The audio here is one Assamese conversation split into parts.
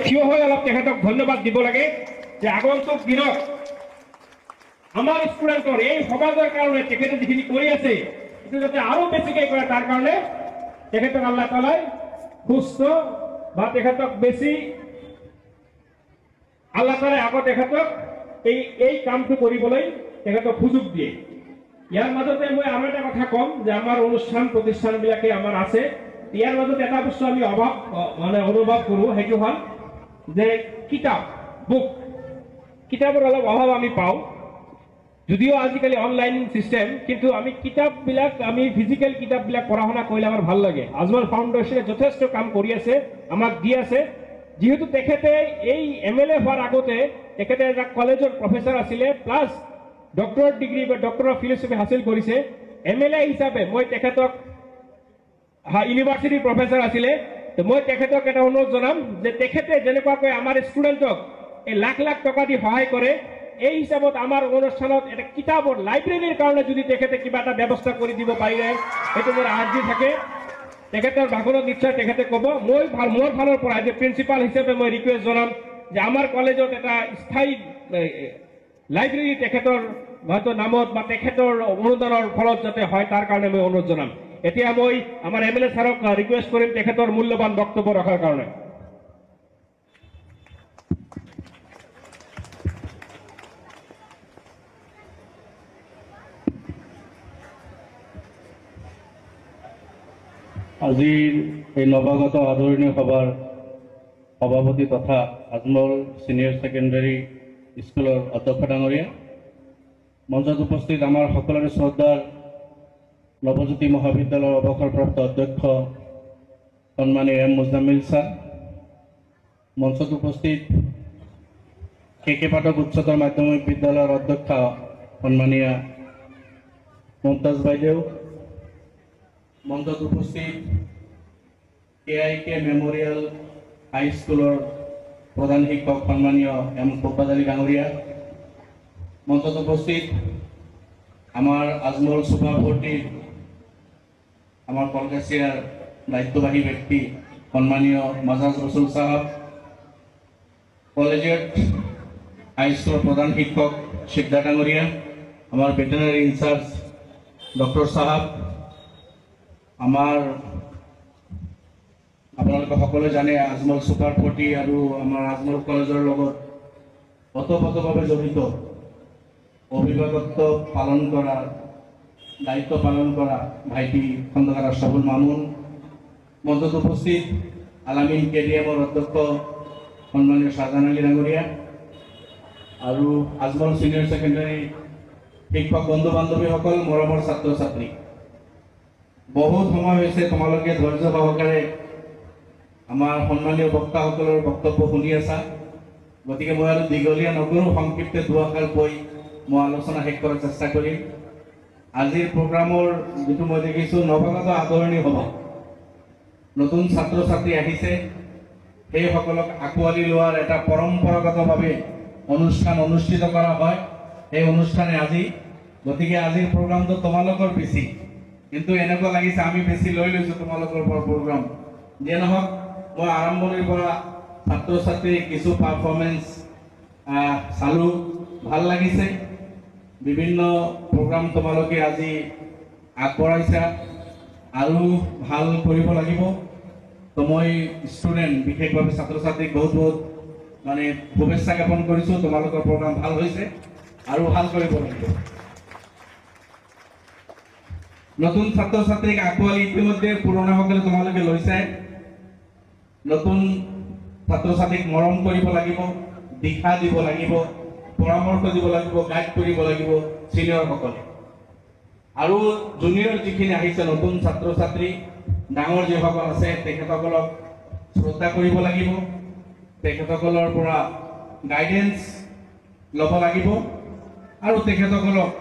থিয় হৈ অলপ তেখেতক ধন্যবাদ দিব লাগে যে আগন্তুক দিনত আমাৰ ষ্টুডেণ্টৰ এই সমাজৰ কাৰণে তেখেতে যিখিনি কৰি আছে এইটো যাতে আৰু বেছিকৈ কৰে তাৰ কাৰণে তেখেতক আল্লাহ তাআলাই সুস্থ বা তেখেতক বেছি আল্লাহ তাআলাই আগত তেখেতক এই কামটো কৰিবলৈ তেখেতক সুযোগ দিয়ে। ইয়াৰ মাজতে মই আৰু এটা কথা ক'ম যে আমাৰ অনুষ্ঠান প্ৰতিষ্ঠানবিলাকে আমাৰ আছে, ইয়াৰ মাজতে এটা বস্তু আমি অনুভৱ কৰোঁ, সেইটো হ'ল যে কিতাপ কিতাপৰ অলপ অভাৱ আমি পাওঁ। যদিও আজিকালি অনলাইন সিস্টেম, কিন্তু আমি কিতাপবিলাক আমি ফিজিক্যাল কিতাপবিলাক পঢ়া শুনা কৰিলে আমাৰ ভাল লাগে। আজমল ফাউণ্ডেশ্যনে যথেষ্ট কাম কৰি আছে, আমাক দি আছে। যেহেতু তেখেতে এই MLA হোৱাৰ আগতে তেখেতে এটা কলেজৰ প্ৰফেচৰ আছিলে, প্লাছ ডক্টৰেট ডিগ্ৰী বা ডক্টৰ অফ ফিলচফি হাসিল কৰিছে। MLA হিচাপে মই তেখেতক ইউনিভাৰ্চিটিৰ প্ৰফেচৰ আছিলে, মই তেখেতক এটা অনুৰোধ জনাম যে তেখেতে যেনেকুৱাকৈ আমাৰ ষ্টুডেণ্টক এই লাখ লাখ টকা দি সহায় কৰে, এই হিচাপত আমাৰ অনুষ্ঠানত এটা কিতাপৰ লাইব্ৰেৰীৰ কাৰণে যদি তেখেতে কিবা এটা ব্যৱস্থা কৰি দিব পাৰিলে সেইটো মোৰ আৰ্জি থাকে। তেখেতৰ ভাষণত নিশ্চয় তেখেতে ক'ব। মোৰ ফালৰ পৰা যে প্ৰিন্সিপাল হিচাপে মই ৰিকুৱেষ্ট জনাম যে আমাৰ কলেজত এটা স্থায়ী লাইব্ৰেৰী তেখেতৰ হয়তো নামত বা তেখেতৰ অনুদানৰ ফলত যাতে হয় তাৰ কাৰণে মই অনুৰোধ জনাম। এতিয়া মই আমাৰ MLA ছাৰক ৰিকুৱেষ্ট কৰিম তেখেতৰ মূল্যৱান বক্তব্য ৰখাৰ কাৰণে। আজিৰ এই নৱাগত আদৰণীয় সভাৰ সভাপতি তথা আজমল ছিনিয়ৰ ছেকেণ্ডাৰী স্কুলৰ অধ্যক্ষ ডাঙৰীয়া, মঞ্চত উপস্থিত আমাৰ সকলোৰে শ্ৰদ্ধাৰ নৱজ্যোতি মহাবিদ্যালয়ৰ অৱসৰপ্ৰাপ্ত অধ্যক্ষ সন্মানীয় M মুজাম্মিল ছাৰ, মঞ্চত উপস্থিত KK পাঠক উচ্চতৰ মাধ্যমিক বিদ্যালয়ৰ অধ্যক্ষ সন্মানীয় মমতাজ বাইদেউ, মঞ্চত উপস্থিত KIK মেমৰিয়েল হাইস্কুলৰ প্ৰধান শিক্ষক সন্মানীয় M ফৌকাদ আলী ডাঙৰীয়া, মঞ্চত উপস্থিত আমাৰ আজমল সভাপতিৰ আমাৰ কলকাছিয়াৰ দায়িত্ববাহী ব্যক্তি সন্মানীয় মাজাজ ৰসুল সাহেব, কলেজিয়েট হাইস্কুলৰ প্ৰধান শিক্ষক শিকদাৰ ডাঙৰীয়া, আমাৰ ভেটেনাৰী ইনচাৰ্জ ডক্টৰ সাহেব, আপোনালোকে সকলোৱে জানে আজমল সুপাৰ 40 আৰু আমাৰ আজমল কলেজৰ লগত ওতপ্ৰোতভাৱে জড়িত অভিভাৱকত্ব পালন কৰা দায়িত্ব পালন কৰা ভাইটি খন্দকাৰ আশৰাফুল মামুন, মঞ্চত উপস্থিত আলামিন KDMৰ অধ্যক্ষ সন্মানীয় শাহজাহান আলী ডাঙৰীয়া আৰু আজমল ছিনিয়ৰ ছেকেণ্ডাৰী শিক্ষক বন্ধু বান্ধৱীসকল, মৰমৰ ছাত্ৰ ছাত্ৰী, বহুত সময় হৈছে তোমালোকে ধৈৰ্য সহকাৰে আমাৰ সন্মানীয় বক্তাসকলৰ বক্তব্য শুনি আছা। গতিকে মই আৰু দীঘলীয়া নকৰোঁ, সংক্ষিপ্ত দুআষাৰ কৈ মই আলোচনা শেষ কৰাৰ চেষ্টা কৰিম। আজিৰ প্ৰগ্ৰামৰ যিটো মই দেখিছোঁ নৱাগত আদৰণি সভা, নতুন ছাত্ৰ ছাত্ৰী আহিছে, সেইসকলক আঁকোৱালি লোৱাৰ এটা পৰম্পৰাগতভাৱে অনুষ্ঠান অনুষ্ঠিত কৰা হয়। এই অনুষ্ঠানে আজি, গতিকে আজিৰ প্ৰগ্ৰামটো তোমালোকৰ বেছি, কিন্তু এনেকুৱা লাগিছে আমি বেছি লৈ লৈছোঁ তোমালোকৰ পৰা প্ৰগ্ৰাম। যিয়ে নহওক, মই আৰম্ভণিৰ পৰা ছাত্ৰ ছাত্ৰীৰ কিছু পাৰফৰ্মেঞ্চ চালোঁ, ভাল লাগিছে। বিভিন্ন প্ৰগ্ৰাম তোমালোকে আজি আগবঢ়াইছা আৰু ভাল কৰিব লাগিব। তো মই ষ্টুডেণ্ট বিশেষভাৱে ছাত্ৰ ছাত্ৰীক বহুত শুভেচ্ছা জ্ঞাপন কৰিছোঁ। তোমালোকৰ প্ৰগ্ৰাম ভাল হৈছে আৰু ভাল কৰিব লাগিব। নতুন ছাত্ৰ ছাত্ৰীক আঁকোৱালি ইতিমধ্যে পুৰণাসকলে তোমালোকে লৈছে। নতুন ছাত্ৰ ছাত্ৰীক মৰম কৰিব লাগিব, দিশা দিব লাগিব, পৰামৰ্শ দিব লাগিব, গাইড কৰিব লাগিব ছিনিয়ৰসকলে। আৰু জুনিয়ৰ যিখিনি আহিছে নতুন ছাত্ৰ ছাত্ৰী, ডাঙৰ যিসকল আছে তেখেতসকলক শ্ৰদ্ধা কৰিব লাগিব, তেখেতসকলৰ পৰা গাইডেন্স ল'ব লাগিব আৰু তেখেতসকলক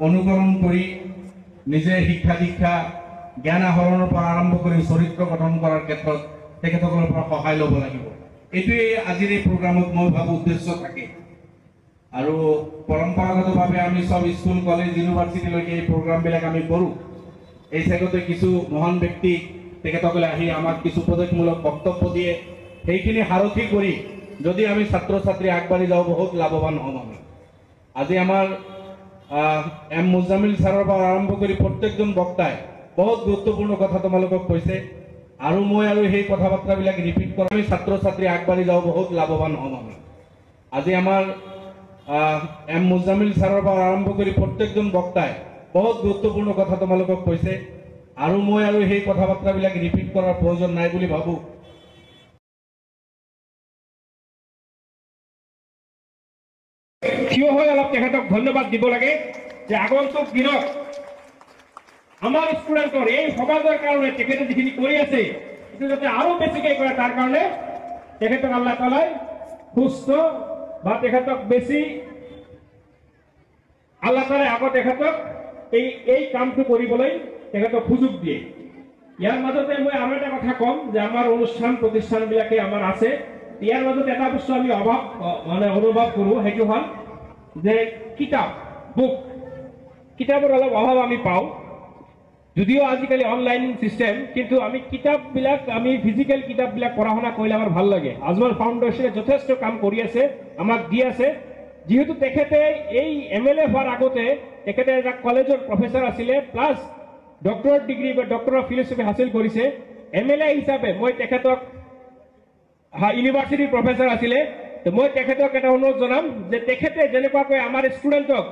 অনুকৰণ কৰি নিজে শিক্ষা দীক্ষা জ্ঞান আহৰণৰ পৰা আৰম্ভ কৰি চৰিত্ৰ গঠন কৰাৰ ক্ষেত্ৰত তেখেতসকলৰ পৰা সহায় ল'ব লাগিব। এইটোৱেই আজিৰ এই প্ৰগ্ৰামত মই ভাবোঁ উদ্দেশ্য থাকে। আৰু পৰম্পৰাগতভাৱে আমি সব স্কুল কলেজ ইউনিভাৰ্চিটিলৈকে এই প্ৰগ্ৰামবিলাক আমি কৰোঁ। এই চেগতে কিছু মহান ব্যক্তি তেখেতসকলে আহি আমাক কিছু উপদেশমূলক বক্তব্য দিয়ে, সেইখিনি সাৰথি কৰি যদি আমি ছাত্ৰ ছাত্ৰী আগবাঢ়ি যাওঁ বহুত লাভৱান হ'ম আমি। আজি আমাৰ এম মুজামিল ছাৰৰ পৰা আৰম্ভ কৰি প্ৰত্যেকজন বক্তাই বহুত গুৰুত্বপূৰ্ণ কথা তোমালোকক কৈছে আৰু মই আৰু সেই কথা বাৰ্তাবিলাক ৰিপিট কৰা আমি ছাত্ৰ ছাত্ৰী আগবাঢ়ি যাওঁ বহুত লাভৱান হ'ম আমি। আজি আমাৰ এম মুজামিল ছাৰৰ পৰা আৰম্ভ কৰি প্ৰত্যেকজন বক্তাই বহুত গুৰুত্বপূৰ্ণ কথা তোমালোকক কৈছে আৰু মই আৰু সেই কথা বাৰ্তাবিলাক ৰিপিট কৰাৰ প্ৰয়োজন নাই বুলি ভাবোঁ। থিয় হৈ অলপ তেখেতক ধন্যবাদ দিব লাগে যে আগন্তুক দিনত আমাৰ ষ্টুডেণ্টৰ এই সমাজৰ কাৰণে তেখেতে যিখিনি কৰি আছে সেইটো যাতে আৰু বেছিকৈ কৰে তাৰ কাৰণে তেখেতক আল্লাহ তাআলাই সুস্থ বা তেখেতক বেছি আল্লাহ তাআলাই আকৌ তেখেতক এই কামটো কৰিবলৈ তেখেতক সুযোগ দিয়ে। ইয়াৰ মাজতে মই আৰু এটা কথা ক'ম যে আমাৰ অনুষ্ঠান প্ৰতিষ্ঠানবিলাকে আমাৰ আছে, ইয়াৰ মাজত এটা বস্তু আমি অনুভৱ কৰোঁ, সেইটো হ'ল যে কিতাপ কিতাপৰ অলপ অভাৱ আমি পাওঁ। যদিও আজিকালি অনলাইন চিষ্টেম, কিন্তু আমি কিতাপবিলাক আমি ফিজিকেল কিতাপবিলাক পঢ়া শুনা কৰিলে আমাৰ ভাল লাগে। আজমল ফাউণ্ডেশ্যনে যথেষ্ট কাম কৰি আছে, আমাক দি আছে। যিহেতু তেখেতে এই MLA হোৱাৰ আগতে তেখেতে এটা কলেজৰ প্ৰফেচৰ আছিলে, প্লাছ ডক্টৰেট ডিগ্ৰী বা ডক্টৰ অফ ফিলচফি হাসিল কৰিছে। MLA হিচাপে মই তেখেতক ইউনিভাৰ্চিটিৰ প্ৰফেচৰ আছিলে, মই তেখেতক এটা অনুৰোধ জনাম যে তেখেতে যেনেকুৱাকৈ আমাৰ ষ্টুডেণ্টক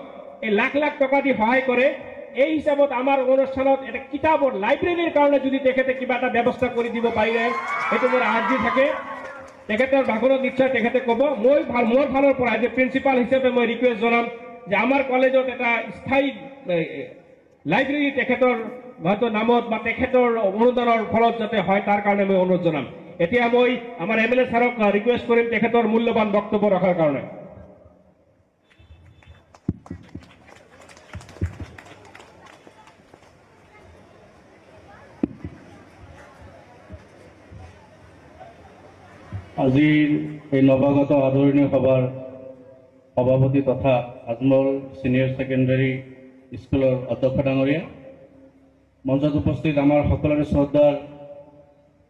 এই লাখ লাখ টকা দি সহায় কৰে, এই হিচাপত আমাৰ অনুষ্ঠানত এটা কিতাপৰ লাইব্ৰেৰীৰ কাৰণে যদি তেখেতে কিবা এটা ব্যৱস্থা কৰি দিব পাৰিলে সেইটো মোৰ আৰ্জি থাকে। তেখেতৰ ভাষণত নিশ্চয় তেখেতে ক'ব। মোৰ ফালৰ পৰা যে প্ৰিন্সিপাল হিচাপে মই ৰিকুৱেষ্ট জনাম যে আমাৰ কলেজত এটা স্থায়ী লাইব্ৰেৰী তেখেতৰ হয়তো নামত বা তেখেতৰ অনুদানৰ ফলত যাতে হয় তাৰ কাৰণে মই অনুৰোধ জনাম। এতিয়া মই আমাৰ MLA ছাৰক ৰিকুৱেষ্ট কৰিম তেখেতৰ মূল্যৱান বক্তব্য ৰখাৰ কাৰণে। আজিৰ এই নৱাগত আদৰণীয় সভাৰ সভাপতি তথা আজমল ছিনিয়ৰ ছেকেণ্ডাৰী স্কুলৰ অধ্যক্ষ ডাঙৰীয়া, মঞ্চত উপস্থিত আমাৰ সকলোৰে শ্ৰদ্ধাৰ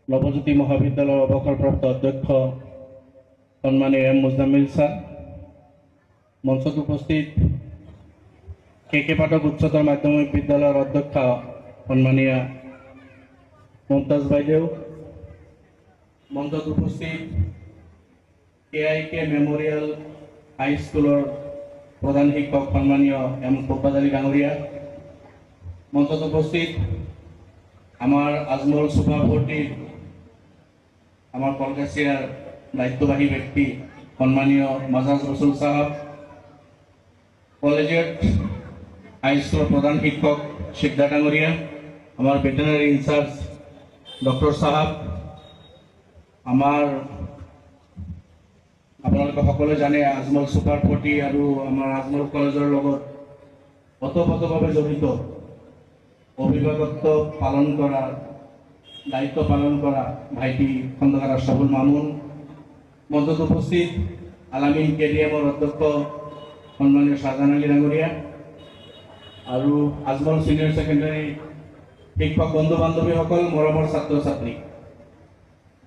নৱজ্যোতি মহাবিদ্যালয়ৰ অৱসৰপ্ৰাপ্ত অধ্যক্ষ সন্মানীয় এম মুজামিল ছাৰ, মঞ্চত উপস্থিত KK পাঠক উচ্চতৰ মাধ্যমিক বিদ্যালয়ৰ অধ্যক্ষ সন্মানীয়া মমতাজ বাইদেউ, মঞ্চত উপস্থিত KIK মেমৰিয়েল হাইস্কুলৰ প্ৰধান শিক্ষক সন্মানীয় এম ফৌকাজ আলী ডাঙৰীয়া, মঞ্চত উপস্থিত আমাৰ আজমল চুপাৰ ফৰ্টিৰ আমাৰ কলকাছিয়াৰ দায়িত্ববাহী ব্যক্তি সন্মানীয় মাজাজ ৰসুল সাহেব, কলেজিয়েট হাইস্কুলৰ প্ৰধান শিক্ষক শিকদাৰ ডাঙৰীয়া, আমাৰ ভেটেনাৰী ইনচাৰ্জ ডক্টৰ সাহেব, আপোনালোকে সকলোৱে জানে আজমল চুপাৰ ফৰ্টি আৰু আমাৰ আজমল কলেজৰ লগত ওতঃপ্ৰোতভাৱে জড়িত অভিভাৱকত্ব পালন কৰা দায়িত্ব পালন কৰা ভাইটি খন্দকাৰ আশৰাফুল মামুন, মঞ্চত উপস্থিত আলামিন KDMৰ অধ্যক্ষ সন্মানীয় শাহজাহান আলী ডাঙৰীয়া আৰু আজমল ছিনিয়ৰ ছেকেণ্ডাৰী শিক্ষক বন্ধু বান্ধৱীসকল, মৰমৰ ছাত্ৰ ছাত্ৰী,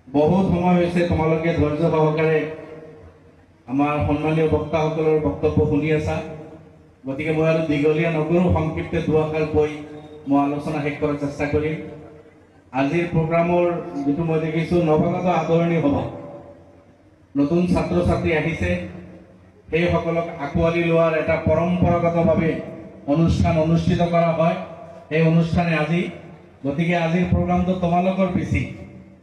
বহুত সময় হৈছে তোমালোকে ধৈৰ্য সহকাৰে আমাৰ সন্মানীয় বক্তাসকলৰ বক্তব্য শুনি আছা। গতিকে মই আৰু দীঘলীয়া নকৰোঁ, সংক্ষিপ্তে দুআষাৰ কৈ মই আলোচনা শেষ কৰাৰ চেষ্টা কৰিম। আজিৰ প্ৰগ্ৰামৰ যিটো মই দেখিছোঁ নৱাগত আদৰণি হ'ব, নতুন ছাত্ৰ ছাত্ৰী আহিছে, সেইসকলক আঁকোৱালি লোৱাৰ এটা পৰম্পৰাগতভাৱে অনুষ্ঠান অনুষ্ঠিত কৰা হয়। সেই অনুষ্ঠানে আজি, গতিকে আজিৰ প্ৰগ্ৰামটো তোমালোকৰ বেছি,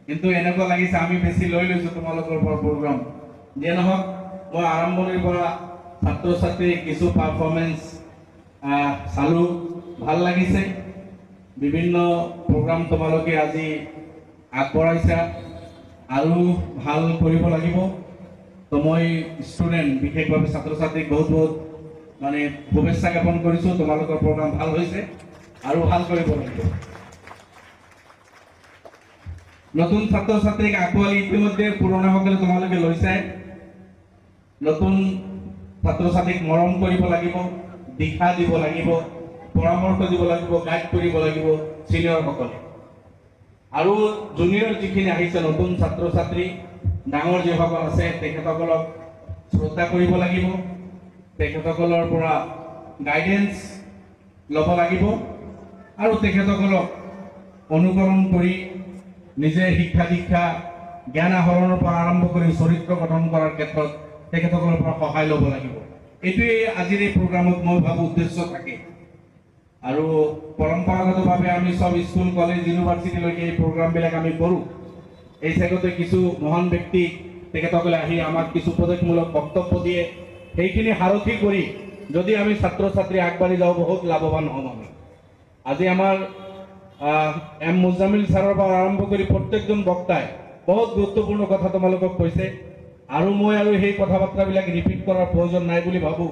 কিন্তু এনেকুৱা লাগিছে আমি বেছি লৈ লৈছোঁ তোমালোকৰ পৰা প্ৰগ্ৰাম। যিয়ে নহওক, মই আৰম্ভণিৰ পৰা ছাত্ৰ ছাত্ৰীৰ কিছু পাৰফৰ্মেঞ্চ চালোঁ, ভাল লাগিছে। বিভিন্ন প্ৰগ্ৰাম তোমালোকে আজি আগবঢ়াইছা আৰু ভাল কৰিব লাগিব। তো মই ষ্টুডেণ্ট বিশেষভাৱে ছাত্ৰ ছাত্ৰীক বহুত শুভেচ্ছা জ্ঞাপন কৰিছোঁ। তোমালোকৰ প্ৰগ্ৰাম ভাল হৈছে আৰু ভাল কৰিব লাগিব। নতুন ছাত্ৰ ছাত্ৰীক আঁকোৱালি ইতিমধ্যে পুৰণাসকলে তোমালোকে লৈছে। নতুন ছাত্ৰ ছাত্ৰীক মৰম কৰিব লাগিব, দিশা দিব লাগিব, পৰামৰ্শ দিব লাগিব, গাইড কৰিব লাগিব ছিনিয়ৰসকলে। আৰু জুনিয়ৰ যিখিনি আহিছে নতুন ছাত্ৰ ছাত্ৰী, ডাঙৰ যিসকল আছে তেখেতসকলক শ্ৰদ্ধা কৰিব লাগিব, তেখেতসকলৰ পৰা গাইডেন্স ল'ব লাগিব আৰু তেখেতসকলক অনুকৰণ কৰি নিজে শিক্ষা দীক্ষা জ্ঞান আহৰণৰ পৰা আৰম্ভ কৰি চৰিত্ৰ গঠন কৰাৰ ক্ষেত্ৰত তেখেতসকলৰ পৰা সহায় ল'ব লাগিব। এইটোৱেই আজিৰ এই প্ৰগ্ৰামত মই ভাবোঁ উদ্দেশ্য থাকে। আৰু পৰম্পৰাগতভাৱে আমি সব স্কুল কলেজ ইউনিভাৰ্চিটিলৈকে এই প্ৰগ্ৰামবিলাক আমি কৰোঁ। এই চাইডতে কিছু মহান ব্যক্তি তেখেতসকলে আহি আমাক কিছু উপদেশমূলক বক্তব্য দিয়ে, সেইখিনি সাৰথি কৰি যদি আমি ছাত্ৰ ছাত্ৰী আগবাঢ়ি যাওঁ বহুত লাভৱান হ'ম আমি। আজি আমাৰ এম মুজামিল ছাৰৰ পৰা আৰম্ভ কৰি প্ৰত্যেকজন বক্তাই বহুত গুৰুত্বপূৰ্ণ কথা তোমালোকক কৈছে আৰু মই আৰু সেই কথা বাৰ্তাবিলাক ৰিপিট কৰাৰ প্ৰয়োজন নাই বুলি ভাবোঁ।